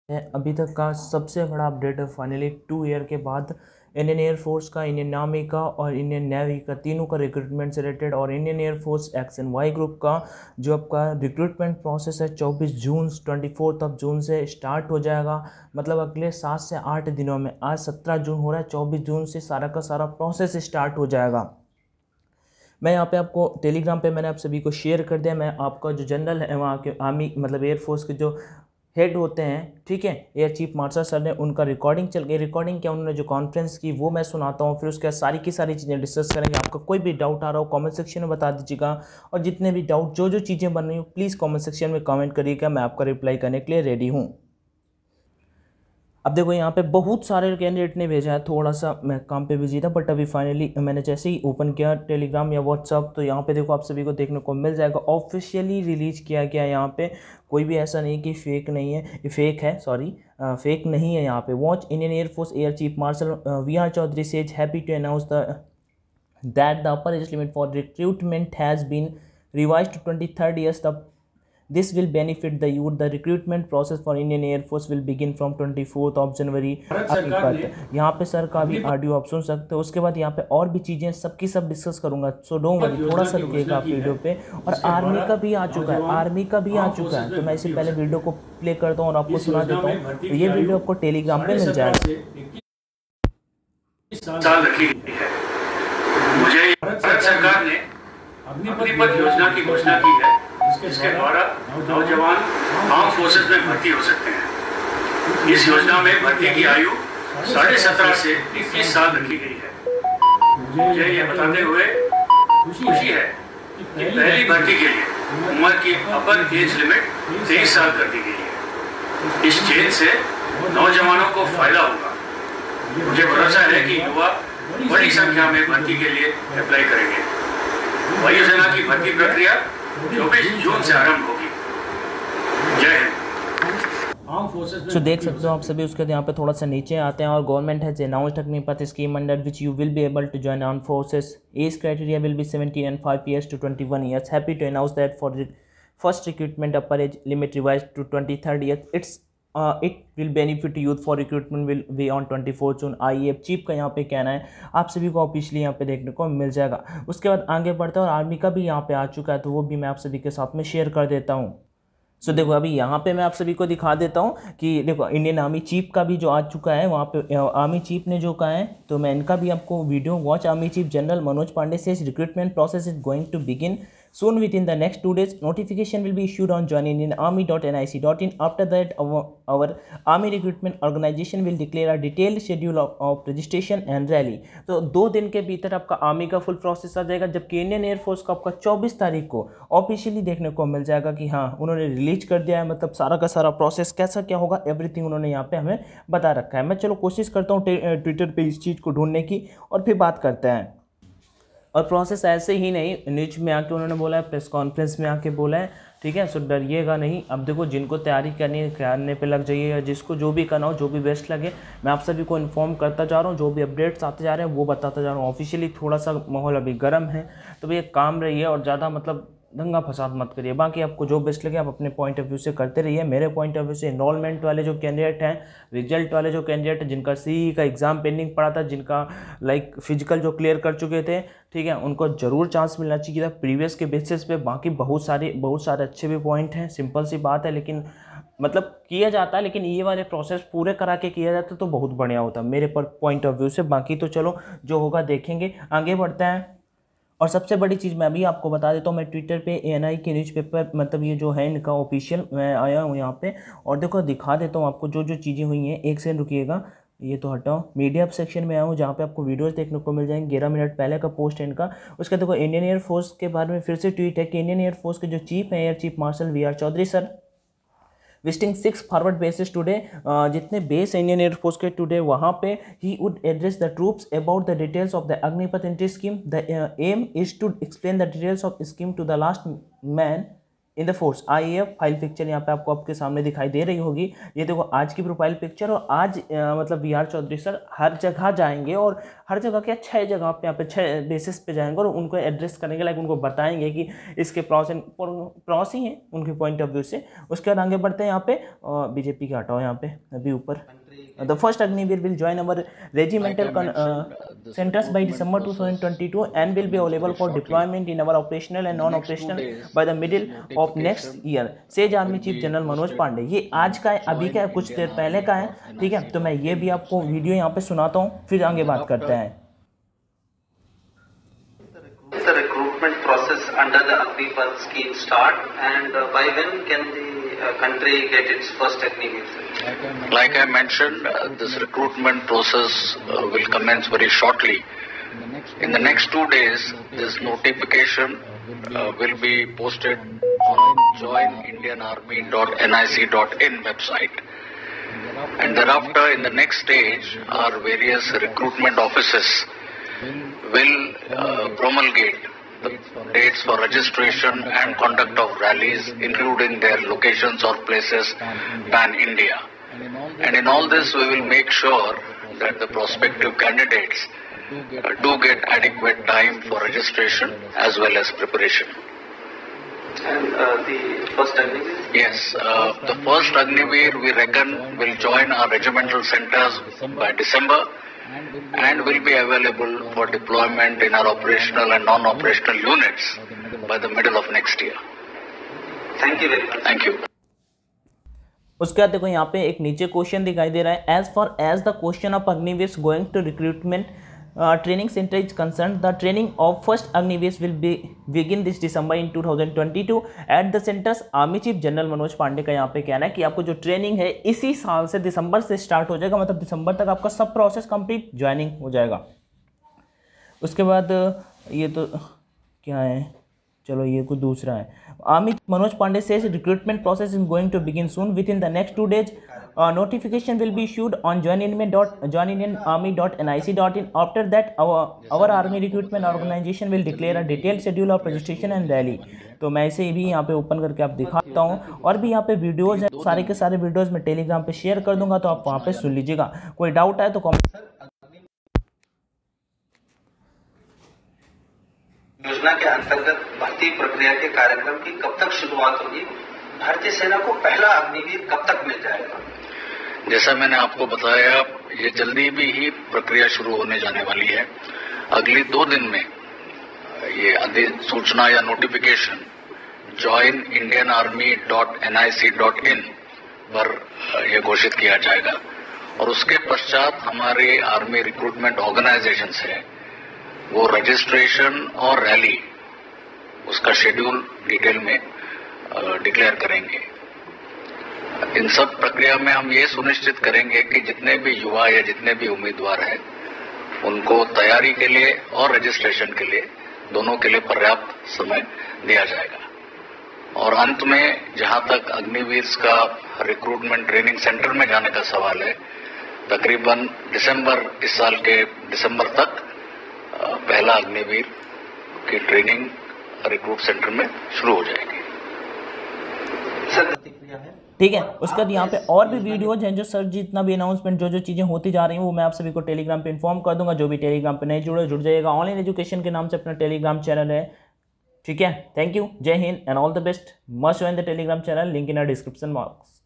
अभी तक का सबसे बड़ा अपडेट है। फाइनली 2 ईयर के बाद इंडियन एयरफोर्स का, इंडियन आर्मी का और इंडियन नेवी का, तीनों का रिक्रूटमेंट से रिलेटेड और Indian air force X and Y group का जो आपका रिक्रूटमेंट प्रोसेस है 24 जून 24 जून से स्टार्ट हो जाएगा। मतलब अगले 7 से 8 दिनों में, आज 17 जून हो रहा है, 24 जून से सारा का सारा प्रोसेस स्टार्ट हो जाएगा। मैं यहाँ पे आपको टेलीग्राम पे मैंने आप सभी को शेयर कर दिया। मैं आपका जो जनरल है वहाँ के आर्मी मतलब एयरफोर्स के जो हेड होते हैं, ठीक है, एयर चीफ मार्शल सर ने, उनका रिकॉर्डिंग चल गई। रिकॉर्डिंग क्या उन्होंने जो कॉन्फ्रेंस की वो मैं सुनाता हूँ, फिर उसके बाद सारी की सारी चीज़ें डिस्कस करेंगे। आपका कोई भी डाउट आ रहा हो कमेंट सेक्शन में बता दीजिएगा, और जितने भी डाउट जो जो चीज़ें बन रही हो प्लीज़ कमेंट सेक्शन में कमेंट करिएगा, मैं आपका रिप्लाई करने के लिए रेडी हूँ। अब देखो यहाँ पे बहुत सारे कैंडिडेट ने भेजा है, थोड़ा सा मैं काम पे बिजी था, बट अभी फाइनली मैंने जैसे ही ओपन किया टेलीग्राम या व्हाट्सअप तो यहाँ पे देखो आप सभी को देखने को मिल जाएगा। ऑफिशियली रिलीज किया गया है। यहाँ पे कोई भी ऐसा नहीं कि फेक नहीं है, फेक है, सॉरी फेक नहीं है। यहाँ पे watch Indian air force air chief marshal V R Chaudhari says happy to announce that the upper age limit for recruitment has been revised to 23rd years. This will benefit the youth. The recruitment process for Indian Air Force will begin from 24th January. यहाँ पे sir का भी audio आप सुन सकते हो। उसके बाद यहाँ पे और भी चीज़ें सबकी सब डिस्कस करूंगा, सो डोंट वरी, थोड़ा सा रुकिएगा आप वीडियो पे। और आर्मी का भी आ चुका है, आर्मी का भी आ चुका है, तो मैं इससे पहले वीडियो को प्ले करता हूँ और आपको सुना देता हूँ। तो ये वीडियो आपको टेलीग्राम पे मिल जाएगा। मुझे भारत सरकार ने अग्निपथ योजना की घोषणा की है, जिसके द्वारा नौजवान आर्म फोर्सेस में भर्ती हो सकते हैं। इस योजना में भर्ती की आयु 17.5 से 21 साल रखी गई है। मुझे ये बताते हुए खुशी है कि पहली भर्ती के लिए उम्र की अपर एज लिमिट 23 साल कर दी गई है। इस चेंज से नौजवानों को फायदा होगा। मुझे भरोसा है कि युवा बड़ी संख्या में भर्ती के लिए अप्लाई करेंगे। वायुसेना की भर्ती प्रक्रिया 24 जून से आरंभ होगी। जय हिंद। तो देख सकते हो आप सभी। उसके बाद यहाँ पे थोड़ा सा नीचे आते हैं और government has announced Agnipath scheme under which you will be able to join arm forces. Age criteria will be 17 and 5 years to 21 years. Happy to announce that for first recruitment upper age limit revise to 23rd year. It will benefit youth for recruitment will be on 24 June. IAF chief का यहाँ पे कहना है, आप सभी को officially यहाँ पे देखने को मिल जाएगा। उसके बाद आगे बढ़ते हैं और आर्मी का भी यहाँ पे आ चुका है, तो वो भी मैं आप सभी के साथ में शेयर कर देता हूँ। सो देखो अभी यहाँ पे मैं आप सभी को दिखा देता हूँ कि देखो इंडियन आर्मी चीफ का भी जो आ चुका है, वहाँ पे आर्मी चीफ ने जो कहा है, तो मैं इनका भी आपको video watch. Army chief general Manoj Pande says recruitment process is going to begin soon within the next 2 days. Notification will be issued on joinindianarmy.nic.in. After that our army recruitment organization will declare a detailed schedule of registration and rally. तो 2 दिन के भीतर आपका army का full process आ जाएगा, जबकि Indian air force का आपका 24 तारीख को ऑफिशियली देखने को मिल जाएगा कि हाँ उन्होंने रिलीज कर दिया है। मतलब सारा का सारा प्रोसेस कैसा क्या होगा, एवरीथिंग उन्होंने यहाँ पे हमें बता रखा है। मैं चलो कोशिश करता हूँ ट्विटर पे इस चीज़ को ढूंढने की और फिर बात करते हैं। और प्रोसेस ऐसे ही नहीं, न्यूज में आके उन्होंने बोला है, प्रेस कॉन्फ्रेंस में आके बोला है, ठीक है। सो डरिएगा नहीं। अब देखो जिनको तैयारी करनी है करने पे लग जाइए, या जिसको जो भी करना हो, जो भी बेस्ट लगे, मैं आप सभी को इन्फॉर्म करता जा रहा हूँ। जो भी अपडेट्स आते जा रहे हैं वो बताता जा रहा हूँ। ऑफिशियली थोड़ा सा माहौल अभी गर्म है, तो भैया काम रही है और ज़्यादा मतलब दंगा फसाद मत करिए। बाकी आपको जो बेस्ट लगे आप अपने पॉइंट ऑफ व्यू से करते रहिए। मेरे पॉइंट ऑफ व्यू से इनरोलमेंट वाले जो कैंडिडेट हैं, रिजल्ट वाले जो कैंडिडेट हैं, जिनका CE का एग्ज़ाम पेंडिंग पड़ा था, जिनका लाइक फिजिकल जो क्लियर कर चुके थे, ठीक है, उनको ज़रूर चांस मिलना चाहिए था प्रीवियस के बेसिस पे। बाकी बहुत सारे अच्छे भी पॉइंट हैं, सिंपल सी बात है, लेकिन मतलब किया जाता है, लेकिन ये वाले प्रोसेस पूरे करा के किया जाता तो बहुत बढ़िया होता मेरे पॉइंट ऑफ व्यू से। बाकी तो चलो जो होगा देखेंगे, आगे बढ़ते हैं। और सबसे बड़ी चीज़ मैं अभी आपको बता देता हूँ, मैं ट्विटर पे ANI के न्यूज़पेपर मतलब ये जो है इनका ऑफिशियल, मैं आया हूँ यहाँ पे और देखो दिखा देता हूँ आपको जो जो चीज़ें हुई हैं। एक सेकंड रुकिएगा, ये तो हटाओ। मीडिया सेक्शन में आया हूँ जहाँ पे आपको वीडियोस देखने को मिल जाएंगे। 11 मिनट पहले का पोस्ट है इनका। उसका देखो इंडियन एयरफोर्स के बारे में फिर से ट्वीट है कि इंडियन एयरफोर्स के जो चीफ हैं air chief marshal VR Chaudhari sir visiting 6 forward basis today. जितने बेस इंडियन एयरफोर्स के टुडे वहाँ पे ही would address the troops about the details of the Agnipath entry scheme. The aim is to explain the details of scheme to the last man in the force. आइए file picture यहाँ पे आपको आपके सामने दिखाई दे रही होगी। ये देखो आज की प्रोफाइल पिक्चर। और आज मतलब वी आर चौधरी सर हर जगह जाएंगे और हर जगह क्या 6 जगह पे यहाँ पे 6 बेसिस पे जाएंगे और उनको एड्रेस करेंगे, लाइक उनको बताएंगे कि इसके प्रॉस ही हैं उनके पॉइंट ऑफ व्यू से। उसके बाद आगे बढ़ते हैं यहाँ पे बीजेपी का हटाओ यहाँ पे अभी ऊपर। The first Agniveer will join our regimental centers by December 2022 and will be available for deployment in our operational and non-operational by the middle of next year, says army chief general Manoj Pande. ये आज का है, अभी का है, कुछ देर पहले का है, ठीक है। तो मैं ये भी आपको वीडियो यहाँ पे सुनाता हूँ, फिर आगे बात करते हैं। The recruitment process under the Agniveer scheme start, and by when can the country get its first Agniveer? Like I mentioned, this recruitment process will commence very shortly. In the next 2 days, this notification will be posted on joinindianarmy.nic.in website. And thereafter, in the next stage, our various recruitment offices will promulgate the dates for registration and conduct of rallies, including their locations or places pan-India. And in all this, we will make sure that the prospective candidates do get adequate time for registration as well as preparation. And the first Agniveer? Yes, the first Agniveer we reckon will join our regimental centers by December and will be available for deployment in our operational and non-operational units by the middle of next year. Thank you very much. Thank you. उसके बाद देखो यहाँ पे एक नीचे question दिखाई दे रहा है। As far as the question of Agniveer going to recruitment training centre is concern, the training of first Agniveer will be begin this December in 2022 at the centres. Army chief general Manoj Pande का यहाँ पे कहना है कि आपको जो ट्रेनिंग है इसी साल से दिसंबर से स्टार्ट हो जाएगा, मतलब दिसंबर तक आपका सब प्रोसेस कंप्लीट ज्वाइनिंग हो जाएगा। उसके बाद ये तो क्या है, चलो ये कुछ दूसरा है। Army Manoj Pande says recruitment process is going to begin soon within the next 2 days. Notification will be issued on joinindianarmy.nic.in. After that, our army recruitment organization will declare a detailed schedule of registration and rally. तो मैं इसे भी यहाँ पे open करके आप दिखाता हूँ। और भी यहाँ पे वीडियोज़ हैं, सारे के सारे वीडियोज़ मैं टेलीग्राम पे शेयर कर दूंगा, तो आप वहाँ पे सुन लीजिएगा। कोई डाउट आए तो कमेंट। योजना के अंतर्गत भर्ती प्रक्रिया के कार्यक्रम की कब तक शुरुआत होगी? भारतीय सेना को पहला अग्निवीर कब तक मिल जाएगा? जैसा मैंने आपको बताया, ये जल्दी भी ही प्रक्रिया शुरू होने जाने वाली है। अगले 2 दिन में ये अधिसूचना या नोटिफिकेशन joinindianarmy.nic.in पर यह घोषित किया जाएगा और उसके पश्चात हमारे आर्मी रिक्रूटमेंट ऑर्गेनाइजेशन है वो रजिस्ट्रेशन और रैली उसका शेड्यूल डिटेल में डिक्लेयर करेंगे। इन सब प्रक्रिया में हम ये सुनिश्चित करेंगे कि जितने भी युवा या जितने भी उम्मीदवार हैं उनको तैयारी के लिए और रजिस्ट्रेशन के लिए दोनों के लिए पर्याप्त समय दिया जाएगा। और अंत में जहां तक अग्निवीर का रिक्रूटमेंट ट्रेनिंग सेंटर में जाने का सवाल है, तकरीबन दिसंबर इस साल के दिसंबर तक पहला अग्निवीर की ट्रेनिंग रिक्रूट सेंटर में शुरू हो जाएगी। ठीक है। उसके बाद यहाँ पे और भी वीडियोज हैं जो सर जितना भी अनाउंसमेंट जो चीज़ें होती जा रही हैं वो मैं आप सभी को टेलीग्राम पे इन्फॉर्म कर दूंगा। जो भी टेलीग्राम पे नहीं जुड़ जाइएगा। ऑनलाइन एजुकेशन के नाम से अपना टेलीग्राम चैनल है, ठीक है। थैंक यू, जय हिंद and all the best. Must join the Telegram channel, link in our description box.